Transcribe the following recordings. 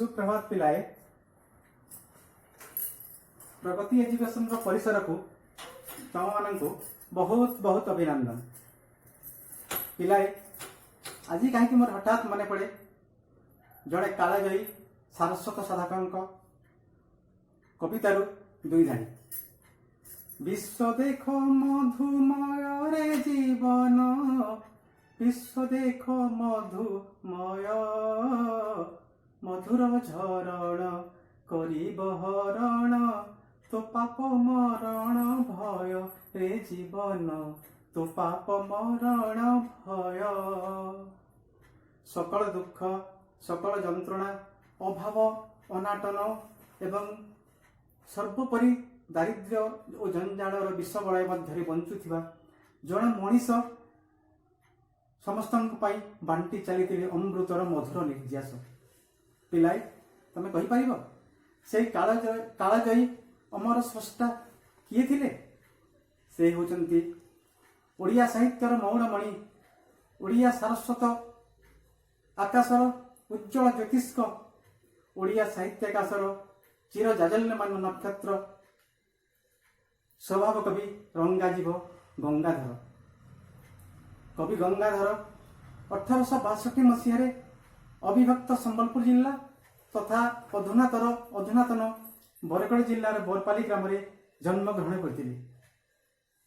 सुप्रभात पिलाए प्रगति एजुकेशन परिसर को तुम मान बहुत बहुत अभिनंदन। पिलाए आज कहीं मोर हठात मन पड़े जड़े कालजयी सारस्वत साधक कवितारू दुई धाड़ी। विश्व देख मधुमय रे जीवन, विश्व देख मधुमय, मधुर झरण करिब हरण, तो पाप मरण भय रे जीवन, तो पाप मरण भय। सकल दुख सकल जंत्रणा अभाव अनाटन एवं सर्वोपरि दारिद्र्य और जंजाल विष बलय मध्य बंचुवा जड़े मनीष समस्त बांटी चली अमृतर मधुर निर्यास। पिलाए तमे कहि परिबो से कालजयी अमर स्रष्टा किए थिले? से होचंती ओडिया साहित्यर मौनमणि, ओडिया सारस्वत आकाशर उज्ज्वल ज्योतिष्क, ओडिया साहित्य आकाशर चिर जाजल्यमान नक्षत्र, स्वभाव कवि रंगाजीव गंगाधर। कवि गंगाधर 1862 मसीह अविभक्त संबलपुर जिला तथा अधुनातन बरगढ़ जिलार बोरपाली ग्राम में जन्म ग्रहण करते।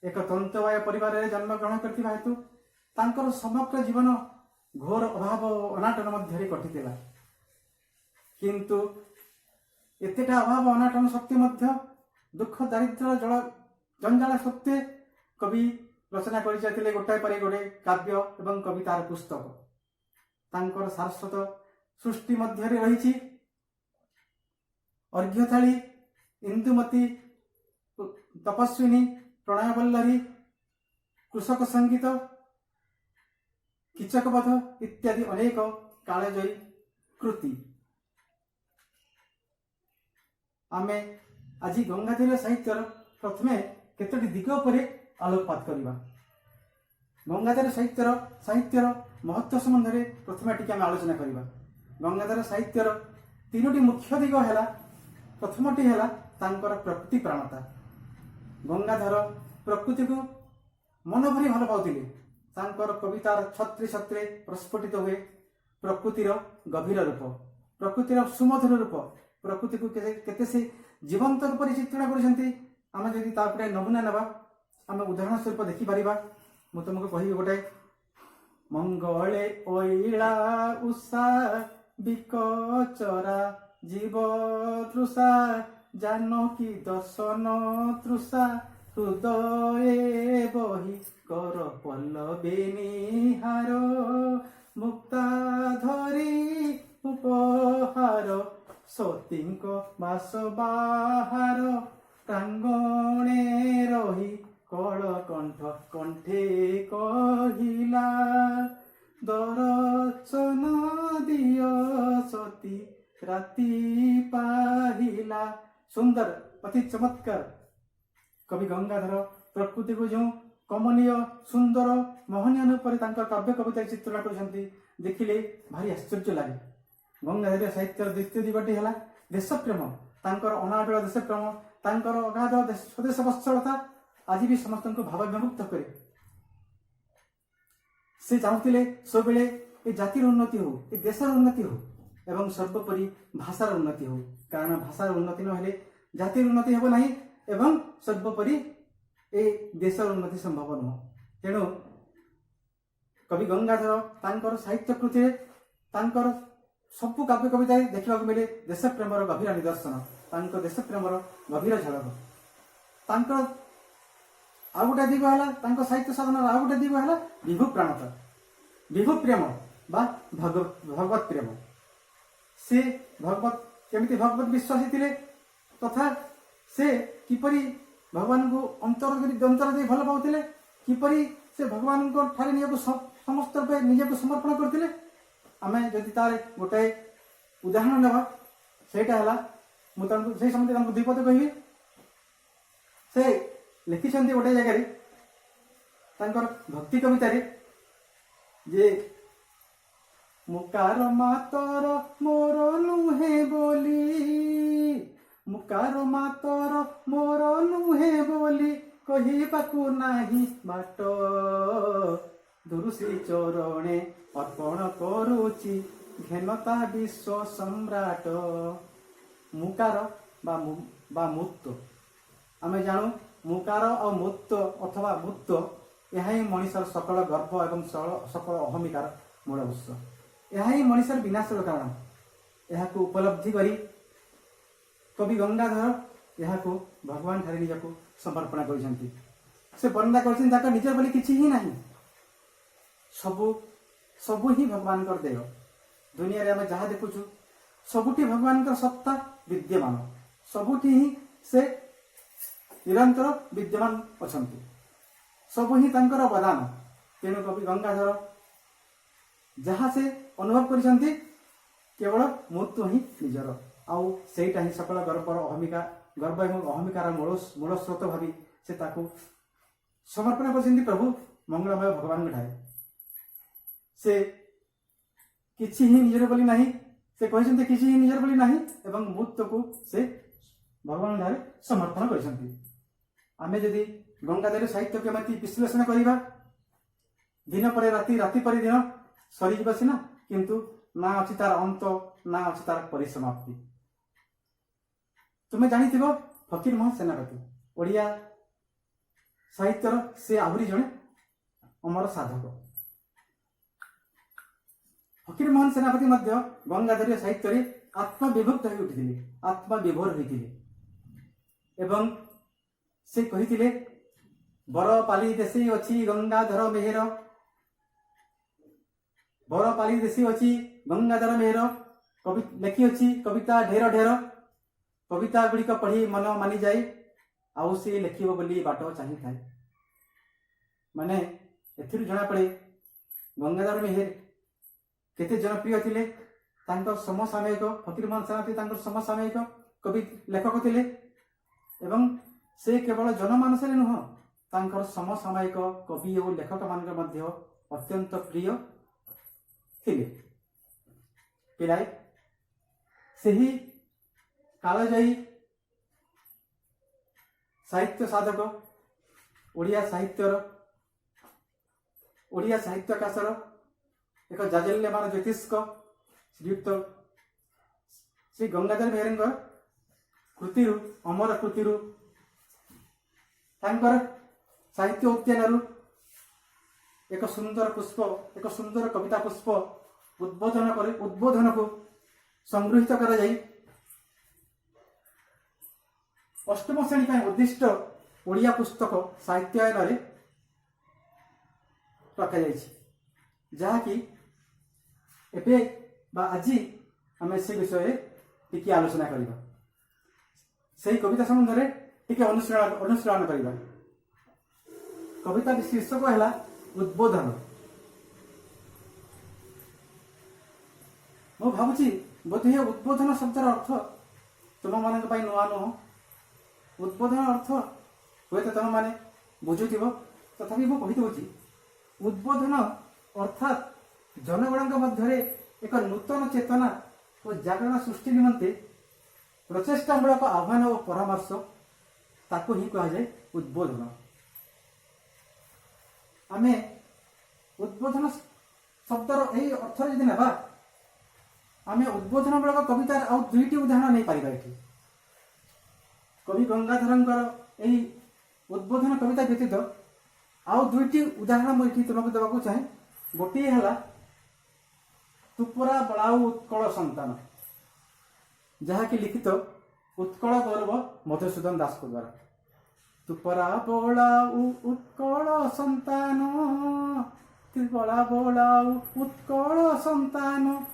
एक तंतुवाय परिवार में जन्म ग्रहण करथिबा हेतु तांकर समग्र जीवन घोर अभाव अनाटन मध्य कटिला। किंतु एतेटा अभाव अनाटन सत्वे मध्य दुख दारिद्र्य जल जंजाल सत्वे कवि रचना कर गोटाए पर गोटे काव्य एवं कवितार पुस्तक। तांकर सारस्वत सृष्टि मध्य रही अर्घ्यथाली, इंदुमती, तपस्विनी, प्रणयवल्लरी, कृषक संगीत, कीचकवध इत्यादि अनेक कालजयी कृति। आमे आज गंगाधर साहित्यर प्रथमे केतोटी दिग पर आलोकपात करवा। गंगाधर साहित्यर महत्व संबंध में प्रथमे टिके आलोचना करवा। गंगाधर साहित्यर तीनोटी मुख्य दिग है। प्रथमटी है तांकर प्रकृति प्राणता। गंगाधर प्रकृति को मन भरी भल पाउथिले। तांकर कवितार छत्रे छत्रे प्रस्फुटित हुए प्रकृतिर गभीर रूप, प्रकृतिर सुमधुर रूप, प्रकृति को केते से जीवंत रूप चित्रण करछंती। आमे जदि तापरे नमूना नबा आमे उदाहरण स्वरूप देखि परिबा। मु तुमको कहि गोटे मंगले ओइला उषा बिकचरा जीव तृषा, जानकी दर्शन तृषा, हृदये बही कर पल्लवी निहार, मुक्ता धरी उपहार, सतींक बास बाहार, प्रांगणे रही कल कंठ कंठे कहिला, दर्शन दिय सती राति पाहिला। सुंदर अति चमत्कार कवि गंगाधर प्रकृति को जो कमनीय सुंदर मोहनीय रूप से काव्य कविता चित्रण कर देखिले भारी आश्चर्य लगे। गंगाधर साहित्य द्वितीय दिगटी है देशप्रेम। तांकर अनाटल देशप्रेम, तांकर अगाध स्वदेश वत्सलता आज भी समस्त को भावाभिमुक्त करे। से चाहूले सब ए जातिर उन्नति हो, ए देशर उन्नति हो एवं सर्वोपरि भाषार उन्नति हो। कारण भाषार उन्नति नहेले जातिर उन्नति हेब नाही एवं सर्वोपरि ए देशर उन्नति संभव नुह। तेणु कवि गंगाधर तांकर साहित्य कृति तांकर सबु काव्य कविता देखा मिले देश प्रेमर गभीर निदर्शन, तांकर देश प्रेमर गभीर झलक। तांकर आउ गोटे दिग है साहित्य साधन आउ गोटे दिग है विभु प्राणता, विभु प्रेम बा भगवत प्रेम। से भगवत केमिति भगवत विश्वासी थिले तथा से किपरि भगवान को अंतर दे भल पाउथिले, किपरि से भगवान को ठारे निजको समस्त रूपे निजको समर्पण करथिले। आमे जदि तार गोटे उदाहरण नेबा सेटा हला मु तांको से समते तांको द्विपद कहिबी। से लिखिछन्ती गोटे जगह रे तांकर भक्ति कविता रे जे मुकार मातर मोर नुहे बोली, मुकार मातर मोर नुहे बोली, कहिबाकु नाही बाट, दुरुश्री चरणे अर्पण करुची, घेनता विश्व सम्राट। मुकार बा मुक्त आमे जानू, मुकार और मुक्त अथवा मुक्त यह ही मनुष्यर सकल गर्भ एवं सकल अहमिकार मूल उत्स, यह ही मनुष्यर विनाशर कारण। यह उपलब्धि करी कवि गंगाधर यह भगवान ठारे निजक समर्पण कर से वर्णना कर निजर बोली किसी ही नहीं, सबू सबू ही भगवान कर देय। दुनिया रे आमे जहाँ देखुचु सबुठी भगवान का सत्ता विद्यमान, सबुठी ही से निरंतर विद्यमान अछंती, सबु ही तांकर वरदान। तेणु कवि गंगाधर जहाँ से अनुभव करिसंती केवल मृत्यु ही निजर, आउ सेटा ही सकल गर्वर गर्व एवं अहमिकार मूल स्रोत भावी से ताकू समर्पण कर प्रभु मंगलमय भगवान ठाए। से किछि ही निजर बोली नहीं, से कहते किछि ही निजर बोली नहीं एवं मुक्त को से भगवान ठाए समर्पण कर। आमे जदि गंगाधर साहित्य केमती विश्लेषण करिबा, दिन पर राति राति पर दिन सरी जिबा सिना, किंतु ना अछि तार अंत ना अछि तार परिसमाप्ति। तुमे जानिथिबो फकीर मोहन सेनापति ओडिया साहित्यर से आहुरी जणे अमर साधक। फकीर मोहन सेनापति मध्य गंगाधर साहित्य रे आत्मविभक्त होई उठिथिले, आत्मविभोर होइथिले एवं से कहिथिले बरपाली देशे अछि गंगाधर मेहर, बरपाली देशे अछि गंगाधर मेहर। कवि लेखि अछि कविता ढेर ढेर, कविता गुड़िक पढ़ी मन मानी जाए, आउ से लेखिब बोली बाट चाही थाए। माने एथिरु जना पड़े गंगाधर मेहर केते जनप्रिय थिले, तांकर समसामयिक फकीर मोहन सेनापति तांकर समसामयिक कवि लेखक थिले एवं से केवल जनमानस नुह तांकर समसामयिक कवि और लेखक मान मध्य अत्यंत प्रिय थिले। पिलाए सही कालजयी साहित्य साधक, ओडिया साहित्य आकाशर एक जाजल्यमान ज्योतिष्क श्रीयुक्त श्री गंगाधर मेहर कृति अमर कृति साहित्य उद्यान एक सुंदर पुष्प, एक सुंदर कविता पुष्प उद्बोधन को संगृहित कर जाई अष्टम श्रेणी पर उद्दिष्ट ओडिया पुस्तक साहित्यायन रे रखा जाइछि, जहाँकि एबे बा आजी आमे से विषय टिके आलोचना करिबा, सेही कविता संबंध रे टिके अनुसरण करिबा। कविता शीर्षक है उद्बोधन। मु भावुची बोधे उद्बोधन शब्दर अर्थ तुम मान नुआ नुह। उद्बोधन अर्थ हुए तो तुम मैंने बुझुव, तथापि मु कही उद्बोधन अर्थात जनगण मध्य एक नूतन चेतना और जागरण सृष्टि निमंते प्रचेष्टामूलक आह्वान और परामर्श ताकू ही कह जाए उद्बोधन। आमे उद्बोधन शब्दर यही अर्थ यदि नेबा, आमे उद्बोधनमूलक कवितार आउ दुईटी उदाहरण नहीं पारिबा। एठी कवि गंगाधरंकर यही उद्बोधन कविता व्यतीत आउ दुईटी उदाहरण मुझे तुमको देवाक चाहे। गोटे है तुपरा बड़ाऊ उत्कल संतान, जहाँकि लिखित उत्कल गौरव मधुसूदन दास को द्वारा। तुपरा बड़ाऊ उत्कल संतान, तुपरा बड़ाऊ उत्कल संतान,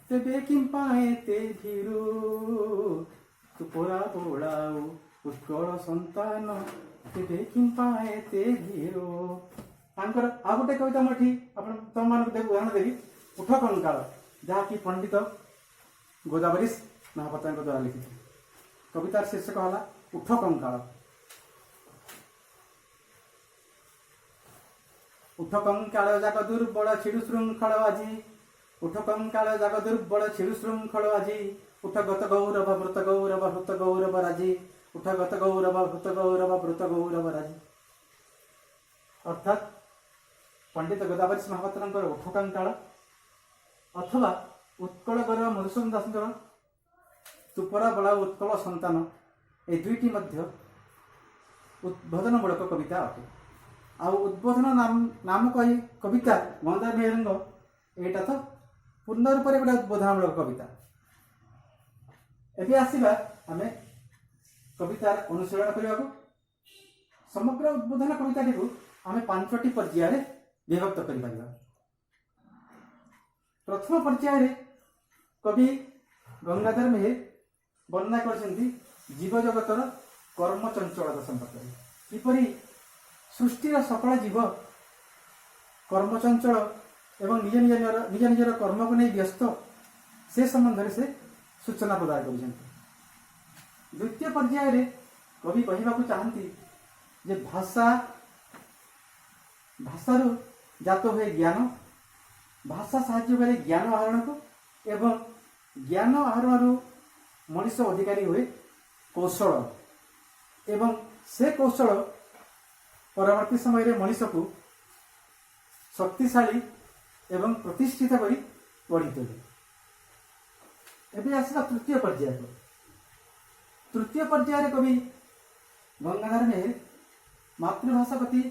तेबे किं पाए ते भीरु। तुपरा बड़ाऊ उत्कल संतान, तेबे किं पाए ते भीरु। तांकर आ गोटे कविता मुझे तुम मान उदाहरण देवी उठ कंकाल, जहाँकि पंडित गोदावरीश महापात्र द्वारा लिखित। कवितार शीर्षक है उठ कंकाल। उठ कंकाल जाक दुर्बल छिड़ु श्रृंखल आजी, उठ कंकाल जाग दुर्बल छिड़ु श्रृंखल आजी उठ गत गौरव वृत गौरव हृत गौरव राजी उठ गत गौरव हृत गौरव वृत गौरव राजी। अर्थात पंडित गोदावरी महापात्र उठ कंकाल अथवा उत्कल गौरव मधुसूदन दास तुपरा बड़ा उत्कल संतान ए दुईटी मध्य उद्बोधनमूलक कविता अटे। आ उद्बोधन नामक कविता गंगाधर मेहेर एटा तो पूर्ण रूप से गोटे उद्बोधनमूलक कविता। एबे आसीबा आमे कवितार अनुशीलन करने को। समग्र उद्बोधन कविताटी को आमे 5टी पर्याय रे विभक्त करि परिबा। प्रथम पर्याय रे कवि गंगाधर मेहेर वर्णना करछन्ती जीव जगतर कर्म चंचलता संपर्क किपरि सृष्टिर सकल जीव कर्मचंचल एवं निज निजर कर्म को नहीं व्यस्त से संबंध से सूचना प्रदान कर। द्वितीय पर्याय रे कवि कहवाक चाहती जे भाषारू जात हुए ज्ञान भाषा साहाय्य करे ज्ञान आहरण को एवं ज्ञान आहरण मनुष्य अधिकारी हुए कौशल एवं से कौशल परवर्ती समय रे मनुष्य को शक्तिशाली एवं प्रतिष्ठित करी गढ़ी तोले। एबे आसला तृतीय पर्याय को। तृतीय पर्याय रे कवि गंगाधर मेहेर मातृभाषा प्रति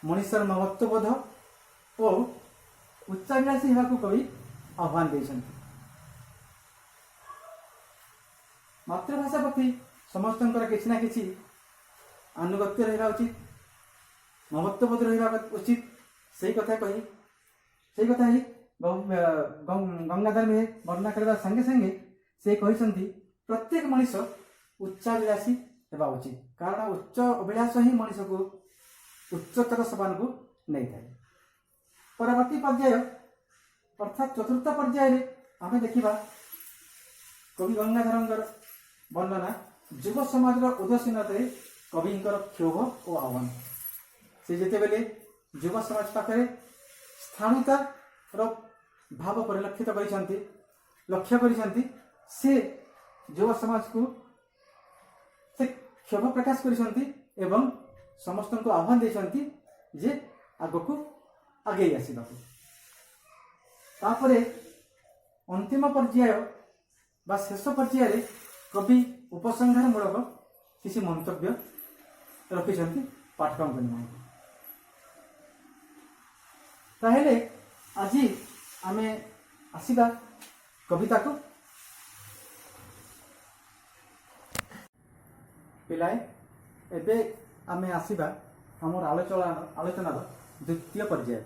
मनुष्यर महत्वबोध और उच्चाभिलाषी होगा कवि आह्वान देछन्ति। मातृभाषा प्रति समस्तंकर किछि ना किछि आनुगत्य रहिबा उचित महत्वबोध रहिबा उचित सही कथा कही सही कथा ही गंगाधर मेहेर वर्णना करबा संगे संगे से कहिसन्ति प्रत्येक मनुष्य उच्चाभिलाषी हेबा उचित कारण उच्च अभिलाष ही मनुष्य को उच्चतर सोपान को नहीं थाए। परवर्ती पर्याय अर्थात चतुर्थ पर्याय रे आमे देखिबा कवि गंगाधरंकर वर्णना युव समाज उदासीनता कविंकर क्षोभ और आह्वान। से जेते बेले युव समाज पाखे स्थाणुतार भाव परिलक्षित करिसंती लक्ष्य करिसंती से युव समाज को से क्षोभ प्रकाश करिसंती एवं समस्त को आह्वान देइसंती जे आगको आगे आसीबाकू। तापरे अंतिम पर्याय बा शेष पर्याय रे कवि उपसंहार मूलक किसी मंतव्य रखिछंती पाठकों को निमंत्रण। ताहेले आज आमे आसीबा कविता को। पिलाए एबे आमे आसीबा हमर आलोचनार द्वितीय पर्याय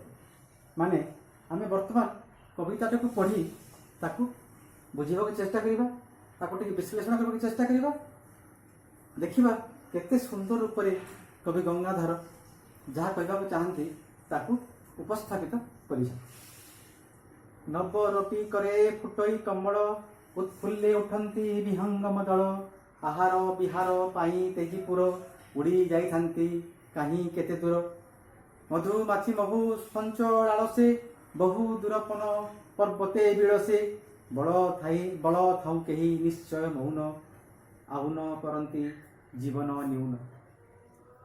माने आमे वर्तमान कविता को पढ़ी ताकू बुझीबा चेष्टा करिबा ताकू टिके विश्लेषण करबा चेष्टा करिबा देखिबा केते सुंदर रूप से कवि गंगाधर जहाँ कहवाक चाहती ताकू उपस्थापित कर। नवरपी करे फुटई कमल उत्फुल्ले उठंती विहंगम दल आहार विहार पाई तेजीपुर उड़ी जाइथांती कहीं केते दूर मधुमाछी महु संचलाल से बहु दूरपन पर्वते बिलसे बल थाऊ कही निश्चय मौन आउन करती जीवन न्यून।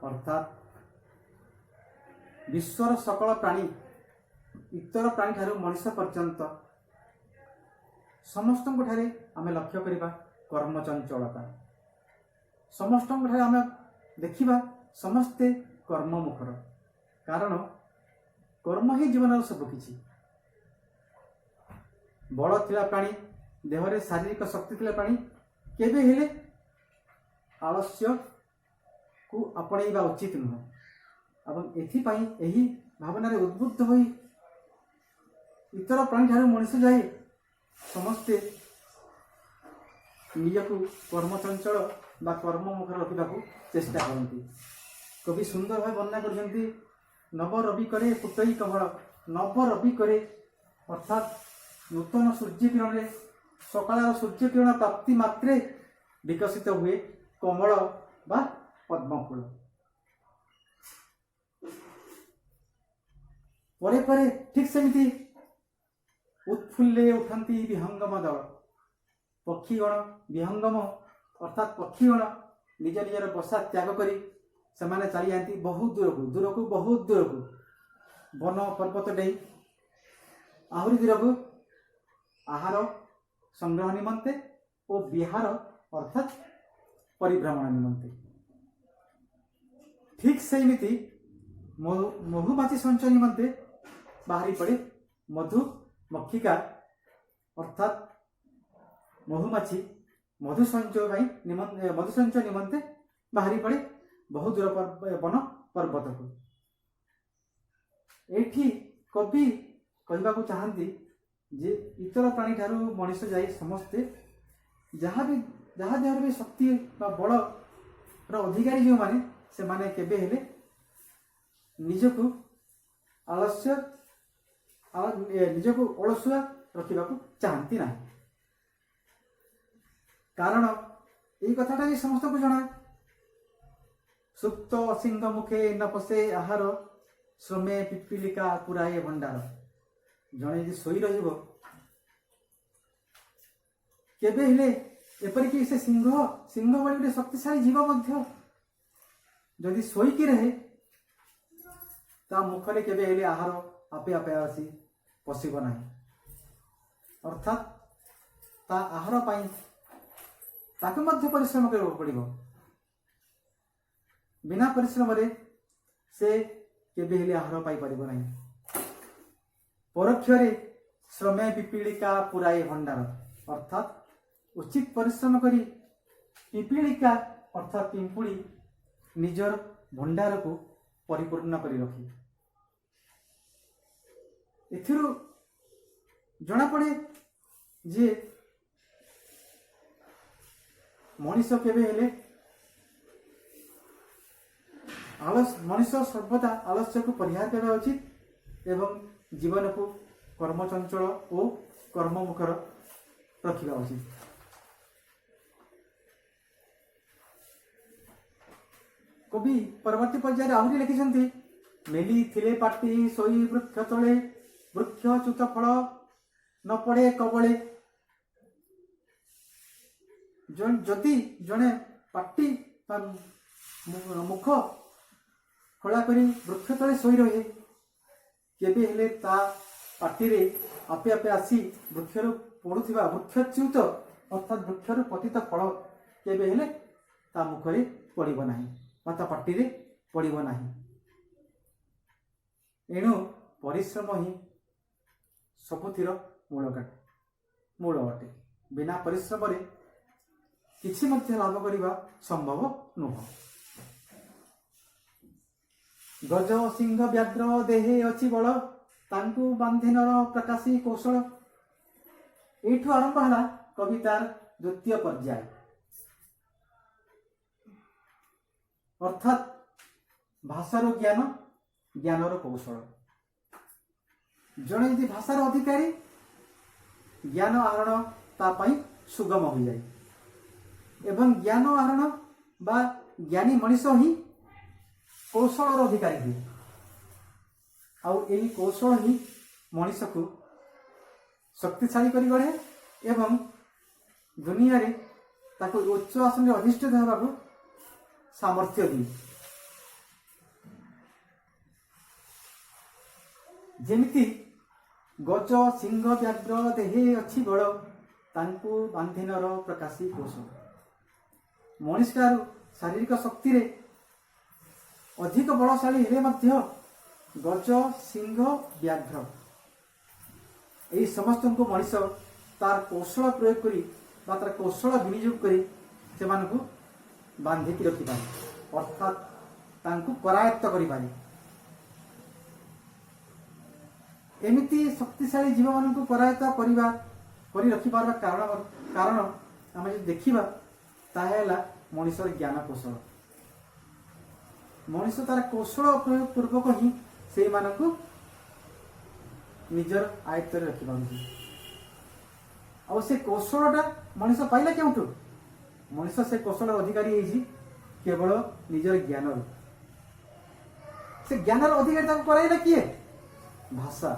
अर्थात विश्वर सकल प्राणी इतर प्राणी ठारू मनुष्य पर्यंत समस्त ठारे आमे लक्ष्य करिबा कर्म चंचलता समस्त ठारे आमे देखिबा समस्ते कर्ममुखर कारण कर्म ही जीवन सब किछि। बल थिला प्राणी देहरे शारीरिक शक्ति थिला प्राणी केबे हेले आलस्य को आपणेबा उचित नुह एवं एथिपाई एही भावना उद्बुद्ध होई इतर प्राणी ठारू मनुष्य जाए समस्ते निजकू कर्मचंचल बा कर्ममुखर रखा चेष्टा करती। कवि सुंदर भाव वर्णना करछन्ति नव रवि करे फुटई कमल नव रवि करे अर्थात नूतन सूर्य किरण रे सकाळ सूर्य किरण प्राप्ति मात्रे विकसित हुए कमल बा पद्मफूल परे परे ठीक सेमिति उत्फुल्ले उठंती विहंगम दल पक्षीगण विहंगम अर्थात पक्षीगण निज निजर बसा त्याग करी से चली जाती बहुत दूर को बहुत दूर को वन पर्वत डेई आहरी दूर को आहार संग्रह निमंते और विहार अर्थात परिभ्रमण निमंते। ठीक सेमिति मधुमाछी संचय निमंते बाहरी पड़े मधुमक्षिका अर्थात मधुमाछी मधु संचय निमंते बाहरी पड़े बहुत दूर वन पर्वत को। एठी कवि कहवाकू चाहती जे इतर प्राणी ठारू मनुष्य जाई समस्ते जहाँ देहर भी शक्ति बल अधिकारी जो माने से माने केबे हेले निजको आलस्य निजको अलसुआ रखिबाकू चाहती ना। कारण यही कथाटा भी समस्त को जना सुप्त सिंह मुखे न पशे आहार श्रमे पिपीलिका पुराए भंडार। जड़े जो शोई रहिबो केबे हेले एपरिक से सिंह बड़ी गोटे शक्तिशाली जीव मध्य जदि शोईकी रहे ता मुखरे केबे हेले आहार आपे आपे आसी पशिब ना। अर्थात ता आहार पाई ताके मध्य परिश्रम करबो पड़िबो। बिना परिश्रम रे से केबे हेले आहार पाई परिबो नाही। परोक्षरे श्रमे पिपीलिका पुराए भंडार अर्थात उचित परिश्रम करी पिपीलिका अर्थात पिंपुड़ी निजर भंडार को परिपूर्ण करी रखी। एथिरु जना पड़े जे मनुष्य केबे हेले मनुष्य सर्वदा आलस्य को परिहार करबा उचित एवं जीवन को कर्मचंचल और कर्ममुखर रखा उचित। कवि परवर्ती पर्याय आहरी लिखिं मेली थिले पाटी सोई वृक्ष तले वृक्ष च्युत फल न पड़े कबले। जदि जड़े पाटी मुख खोला करी वृक्ष तले सोई रहे केबे हेले ता पाटी रे आपे आपे आसी वृक्षर पड़ुथिबा वृक्षच्युत अर्थात वृक्षर पतित फल केबे हेले ता मुखरे पड़िबो नाही ता पाटी रे पड़िबो नाही। एणु परिश्रम ही सबुथिर मूल अटे। बिना परिश्रम रे किछि मध्य लाभ करिबा संभव नुह। गज सिंह व्याघ्र देहे अछि बल तांकु बांधेनर प्रकाशी कौशल। एठु आरंभ हला कवितार द्वितीय पर्याय अर्थात भाषार ज्ञान ज्ञानर कौशल। जड़े यदि भाषार अधिकारी ज्ञान आहरण तापाई सुगम हो जाए एवं ज्ञान आहरण बा ज्ञानी मनीष ही कौशल अधिकारी हुए। आउ यही कौशल ही मनीष को शक्तिशाली कर गढ़े एवं दुनिया रे ताको उच्च आसन में अधिष्ठित होगा सामर्थ्य दी। जेमिति गज सिंह व्याघ्र देहे अच्छी बड़ तांकु बांधेनर प्रकाशी कौशल। मनीषार शारीरिक शक्ति रे अधिक बलशाली हेले मध्य गज सिंह व्याघ्र यही समस्त को मनीष तार कौशल प्रयोग करी तार कौशल विनियोग करी से बांधिकी रखिपारे अर्थात तांकु करायत्त करिपारे। एमिति शक्तिशाली जीव मानक करायत्त करी रखिपार कारण आम जो देखा ताहेला मनीषर ज्ञान कौशल। मनीष तार कौशल प्रयोग पूर्वक ही से मानकु निजर आयत्त रखि पारुछि। आ से कौशलटा मनीष पाइला केउठु मनीष से कौशल अधिकारी है केवल निजर ज्ञान से ज्ञानर अधिकारी कराइला किए भाषा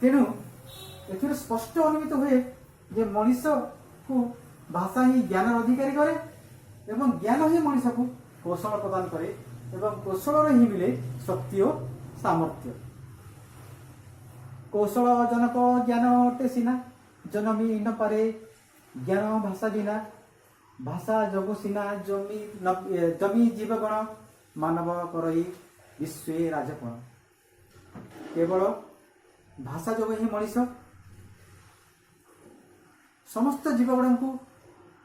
तेणु एथिर स्पष्ट अनुमित हुए जे मनीष को भाषा ही ज्ञान अधिकारी करे एवं ज्ञान ही मनीष को कौशल प्रदान करे एवं कौशल ही मिले शक्ति और सामर्थ्य। कौशल जनक ज्ञान अटे सिना जनमी न पारे ज्ञान भाषा बिना भाषा जगु सिना जमी जीवगण मानव करई विश्व राजपण। केवल भाषा जोग ही मनीष समस्त जीवगण को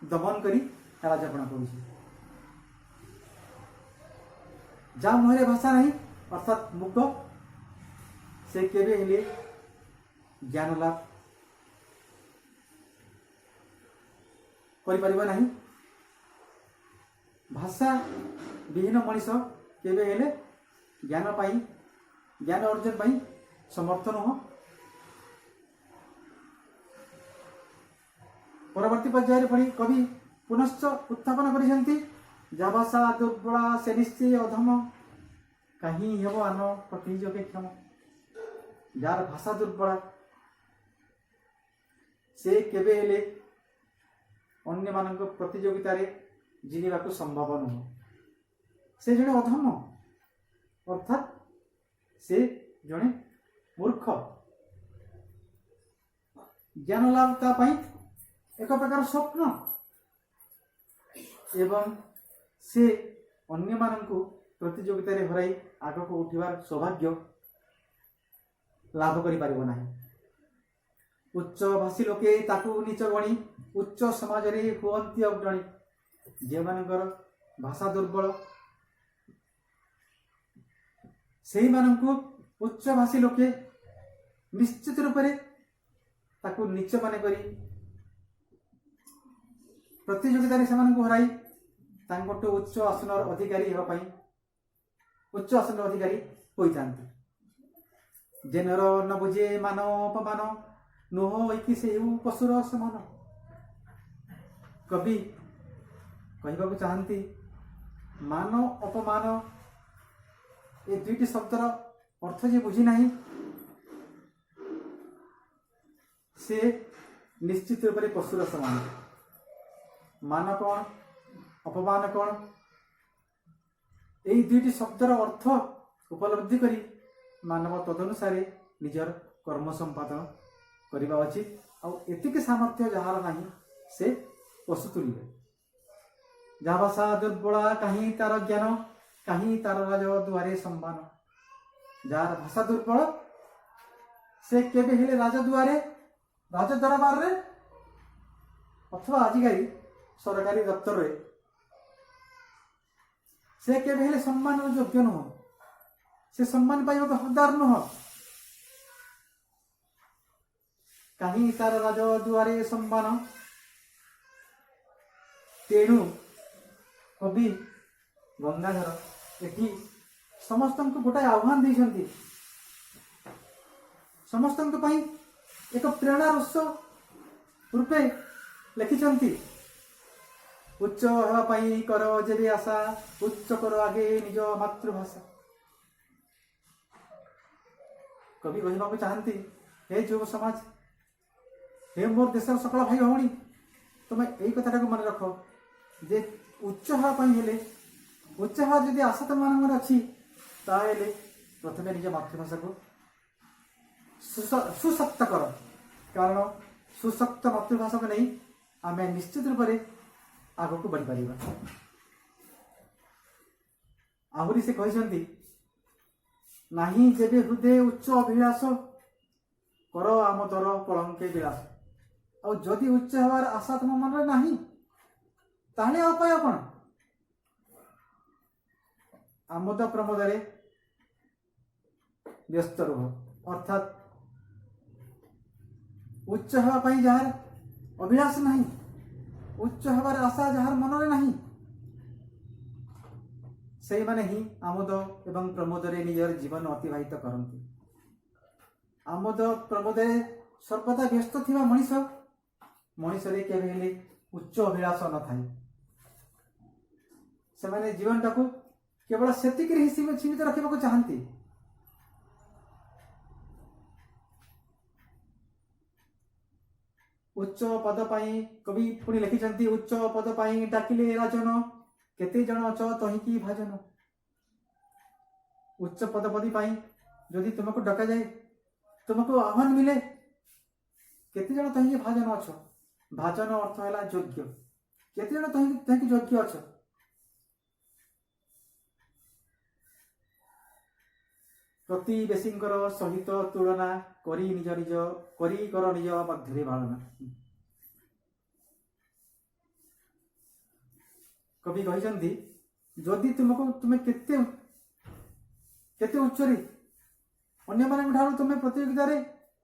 दमन करी राजपण करुछि। जा मुहरे भाषा नहीं अर्थात मुक्त से केबे हेले ज्ञान लाभ करिपरिबा नहीं। भाषा विहीन मनीष केबे हेले ज्ञान पाई ज्ञान अर्जन पाई समर्थ नुह। परवर्ती पर्यायर पढ़ी कवि पुनश्च उत्थापन करिसेंती जा भाषा दुर्बला से निश्चय अधम कहीं हेब आन प्रतियोगे क्षम। जार भाषा दुर्बला से केबे हेले अन्य मानक प्रतियोगिता रे जीवा को संभव नुह। से जड़े अधम अर्थात से जड़े मूर्ख। ज्ञान लाभ ता पाई एक प्रकार स्वप्न एवं से अन्य मानकु प्रतियोगिता रे हराई आग को उठिबार सौभाग्य लाभ करि पारिबो नाही। उच्च भाषी लोके ताकू नीच गणी उच्च समाज रे हुअंती अग्रणी। जे मानकर भाषा दुर्बल सेही मानकु उच्च भाषी लोके निश्चित रूप से ताकू नीच माने करी प्रतियोगिता रे सेमानकु हराई तांकोटो उच्च आसन अधिकारी हेबा पई उच्च आसन अधिकारी होइतांती। जे नर न बुझे मान अपमान नुह इति से पशुर समान। कवि कहबाकु चाहती मान अपमान ए दुईटी शब्दर अर्थ जे बुझी नहीं से निश्चित रूप से पशुर समान। मान कौन अपमान कौन यही दुईटी शब्दर अर्थ उपलब्धि करी मानव तदनुसारे निजर कर्म संपादन करबा उचित। आउ एतिके सामर्थ्य जहार नहीं से पशु तुल्य। जहा भाषा दुर्बला कहीं तार ज्ञान कहीं तार राज दुआरे सम्मान। जार भाषा दुर्बल से केबे हेले राज दुआरे राज दरबार रे अथवा आजिकारी सरकारी दफ्तर रे से केबे हेले सम्मान योग्य नुह। से सम्मान पाइबा हकदार नुह। कहीं तार राज दुआरे सम्मान। तेणु कवि गंगाधर एटी समस्त को गोटाए आह्वान देइछंती। समस्त एक प्रेरणा रस रूपे लिखिछंती। उच्च हेबा पई कर जेबे आशा उच्च कर आगे निज मातृभाषा। कवि कहबाकु चाहती हे युव समाज हे मोर देशर सकल भाई भौणी तुम यही कथाटा को मन रख जे उच्च हेबा पई हेले उच्च हेबा जदि आशा तुम मन अच्छी ताहेले प्रथमे निज मातृभाषा को सुशक्त कर। कारण सुशक्त मातृभाषा को नहीं आम निश्चित रूप से आग को बढ़ी पार। आहरी से कहते नहीं जेबे हृदय उच्च अभिलाष कर आम दर कलंके विलास। और जदि उच्च हबार आशा तुम मन में नहीं ताहले उपाय कौन? आमोद प्रमोद व्यस्त रुह। अर्थात उच्च हवा जार अभिलाष नहीं उच्च हबार आशा जार मन में नहीं से माने ही आमोद एवं प्रमोद रे निजर जीवन अतिबाहित करती। आमोद प्रमोद सर्वदा व्यस्त थिबा मनीष मनीष रे केबे हेले उच्च अभिलाष न थाए। से माने जीवन टाकू केवल सेतिक रे सीमित रखिबा को चाहती। उच्च पद पाई कवि पुणी लिखिछन्ति उच्च पद पाई डाकिले राजन केते जन अच तहिकी भाजन। उच्च पदपदी पाई यदि तुमको डका जाए तुमको आह्वान मिले केते जन तहिकी भाजन अछ। भाजन अर्थ है योग्य केते जन तहिकी योग्य अछ। प्रतिवेशींकर सहित तुलना करी निज निज करी कर निज मध्य भावना। कवि कहते जदि तुमको तुम्हें केते केते उच्चरी अन्य मान ठार तुम्हें प्रतियोगिता रे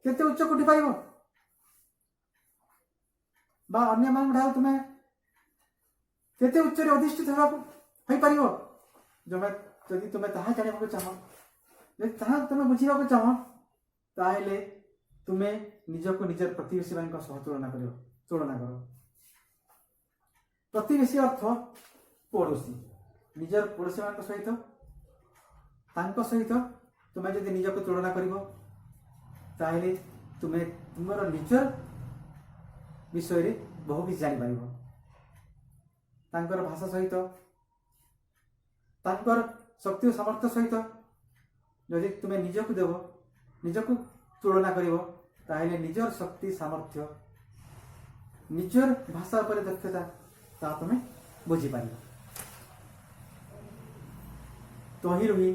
केते उच्च कोटि पाइब बा अन्य मान ठार तुम्हें केते उच्चरे अधिष्ठित हो पारिबो जदि तुम्हें ताहा जानिबाको चाह ताहा तुम बुझा चाह ताहले तुम्हें निजको निजर प्रतिवेशी मान सह तुलना कर। प्रतिवेशी अर्थ पड़ोशी निजर पड़ोशी मान सहित तांको सहित तुम्हें जदि निजको तुलना करिवो ताहले तुम्हें तुमर निजर विषय रे बहु किसी जानि पारिबो। तांकर भाषा सहित तांकर शक्ति और सामर्थ्य सहित यदि तुम्हें निजको देव निजको तुलना करिवो ताहले निजर शक्ति सामर्थ्य निजर भाषा पर दक्षता ता तुम्हें बुझी पारिबो। तही रही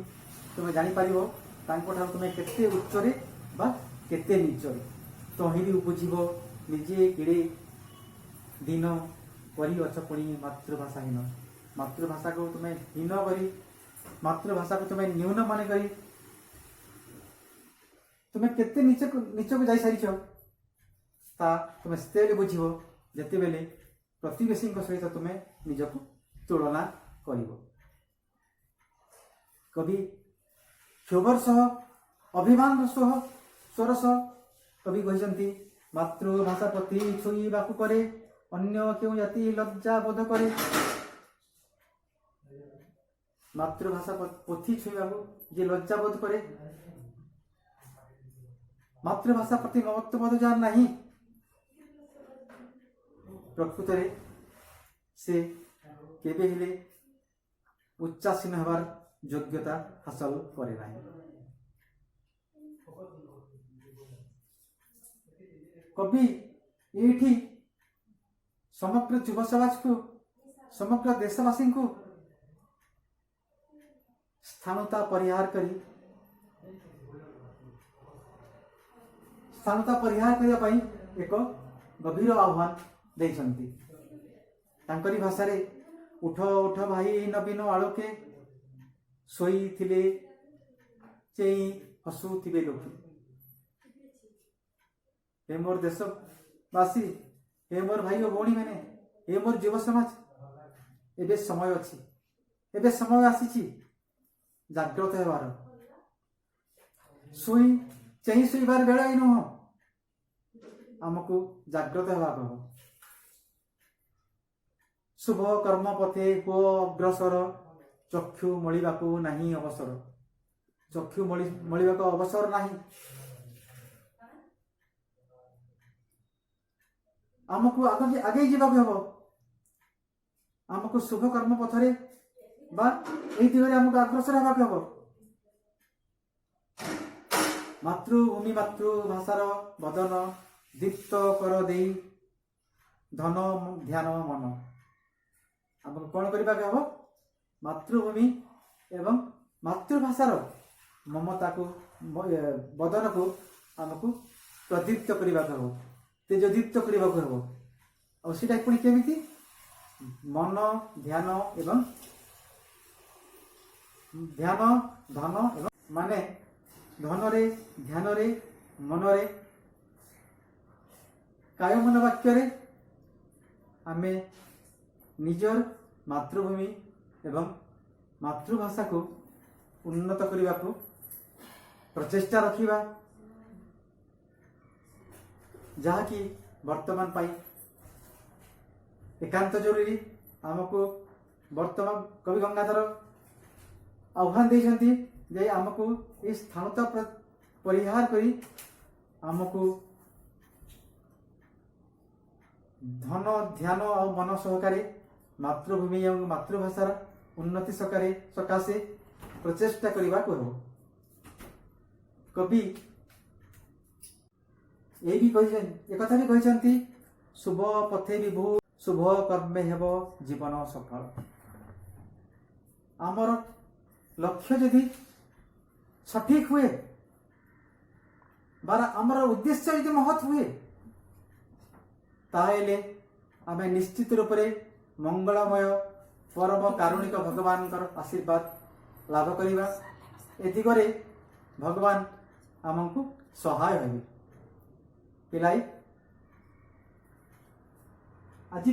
तुम्हें जापर तुम्हें केते उच्चरे बा केते नीचरे तही बुझब निजे किड़े दिन करी अच पुणी मातृभाषाहीन। मातृभाषा को तुम्हें हीन करी मातृभाषा को तुम्हें न्यून मान करी तुम्हें केते नीच को जाई सारी तुम्हें से बुझब जिते बेले प्रतिवेशी सहित तुम्हें निजको तुलना कर। कवि क्षोभर सह अभिमान सह स्वर सह कवि कहते मातृभाषा प्रति छुईबा करे अन्य क्यों जाति लज्जा बोध करे। मातृभाषा पोथी छुईबा जे लज्जा बोध करे मातृभाषा प्रति ममत्व बोध जार नहीं प्रकृत से केबे हेले उच्चासीन हबार योग्यता हासिल करे नाही। कवि ये समग्र युव समाज को समग्र देशवासी को स्थानता परिहार करी स्थानता परिहार करिया पई एक गभीर आह्वान देइछंती। तांकरी भाषा रे उठ उठ भाई नवीन आलोके सोई थिले चेई हसु थिबे लोके। हे मोर देशवासी हे मोर भाई और भौणी मैंने हे मोर युव समाज एबे समय अच्छी एबे समय आसी जाग्रत हेबार सोई चेई सोईबार बेला ही नुह आमको जाग्रत हेबाक हो। शुभ कर्म पथे हो अग्रसर चक्षु मलिबाकू नहीं अवसर चक्षु मलिबाकू अवसर नहीं। आमको आगे आगे जावाक हम आमको शुभ कर्म पथरे बा एई दिगरे आमको अग्रसर हेबाक हम। मातृभूमि मातृभाषार बदन दीप्त कर देई धन ध्यान मन आमको कौन करने हम मातृभूमि एवं मातृभाषार ममता को बदन को आमको प्रदीप्त करने हम तेजदीप्त करने हम और सीटा पुणी केमिति मन ध्यान एवं ध्यान धन एवं माने धन रे ध्यान रे मन रे काय मन वाक्य रे आमे निजर मातृभूमि एवं मातृभाषा को उन्नत करने को प्रचेष्टा रखिबा जहाँकि वर्तमान पाई एकांत जरूरी। आमको वर्तमान कवि गंगाधर आह्वान देइछन्ति जे आमको इस स्थानता परिहार करी आमको धन ध्यान और मन सहकारे मातृभूमि और मातृभाषार उन्नति सकाशे प्रचेष्टा करने को हो। कवि एक कथा भी कहते शुभ पथे विभु शुभ कर्मे हेब जीवन सफल। आमर लक्ष्य जदि सठिक हुए बार आमर उद्देश्य यदि महत् हुए ताहेले आमे निश्चित रूप से मंगलमय परम कारुणिक भगवान आशीर्वाद लाभ करिबा। ए दिगरे भगवान आमको सहाय हेबे। पिलाई आज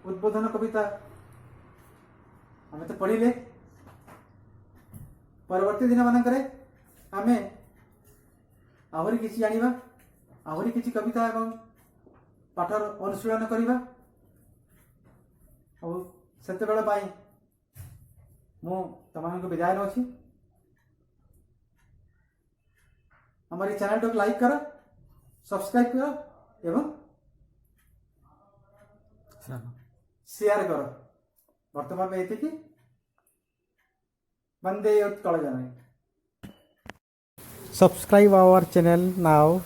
उद्बोधन कविता आमे तो पढ़िले। परवर्ती दिन मानकरे आमे आहरी किछि जानिबा, आहरी किछि कविता एवं पाठर अनुशीलन करिबा। और सेते बेला पाई मु तमानको विदाय नछि। हमारी चैनल को लाइक करो, सब्सक्राइब करो एवं शेयर करो। वर्तमान में एतिकी वंदे उत्कल जननी। Subscribe our channel now.